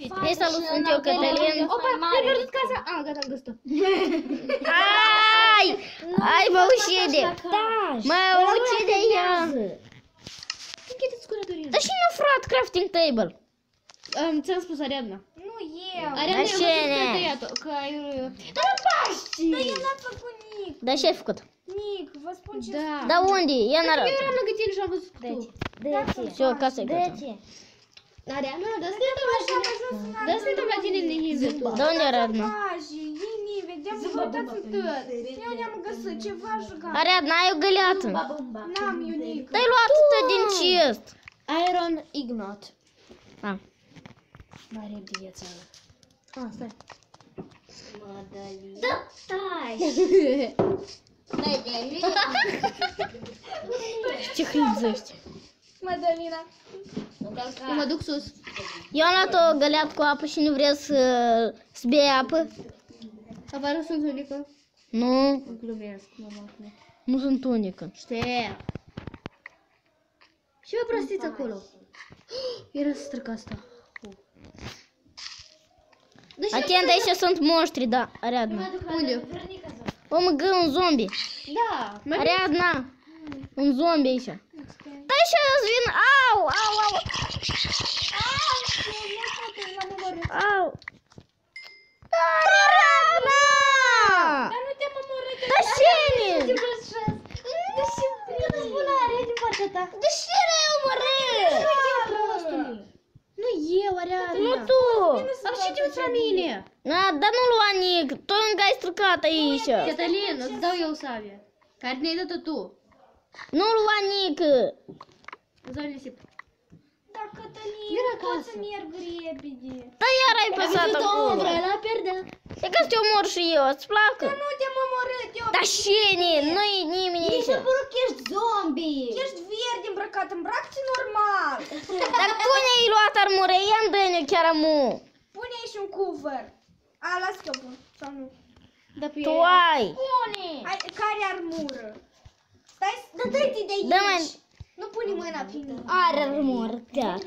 Hei, salut, sunt eu, Cătălin. Opa, ai pierdut casa? Ah, gata, am găsit-o. Ai, mă ucide. Mă ucide ea. Închideți gura, Dorian. Dar și nu frat crafting table. Ți-am spus Ariadna. Nu eu. Ariadna, eu Așa văzut că ne. ai tăiat-o. Că ai... Dar nu paști! Dar eu n-am făcut nic. Dar ce ai făcut? Nic, vă spun ce Da. Dar unde? Ia Eu n-arată. eram lângă tine și am văzut tu. Și o casă e gata. Ariadna, dă să te uităm la tine în Nive, tu. De unde era Ariadna? Ei, Nive, de-am căutat în tot. Eu ne-am găsit ceva jucat. Ariadna, ai o găleată. N-am eu nic. Dar-ai luat atâta din chest. Iron Ignot. Ah. Mai repede viața. Ah, stai. Da, stai. Ce hâlțești. Madalina. Eu mă duc sus. Eu am luat o găleată cu apă și nu vreți să bei apă? Apară sunt unică. Nu, Glumesc, mama. nu sunt unică. Știu. Și o prostiță acolo. Era să stric asta. Atent, aici sunt monștri, da, Ariadna. Unde? O măgă, un zombie. Da. Ariadna, un zombie aici. Dai și îți vin, au, au, au. Au. Ariadna! Dar nu te-am omorât. Da cine? Da și câtă spulare din partea ta. De ce l-ai omorât? Nu eu, Ariadna. Nu tu. Dar ce te uiți la mine? Na, dar nu lua nic, tu încă ai stricat aici. Cătălin, îți dau eu sabia. Care ne-ai dat-o tu. Nu lua nic. Îți dau nisip. Da, Cătălin, Vine pot acasă. să merg repede. Dar iar ai păsat acolo. la pierdea. E că să te omor și eu, îți placă? Nu te-am omorât, eu. Dar cine? Nu-i nimeni aici. părut că ești zombie. Ești verde îmbrăcat, îmbracă-te normal. Dar tu ne-ai luat armură, ia-mi dă-ne chiar amu. Pune aici un cover. A, las că eu pun, sau nu? Da, pe Tu ai. Pune. Care armură? Stai, dă-te de aici. Dă-mă. Nu pune mâna pe mine. Are armură, chiar.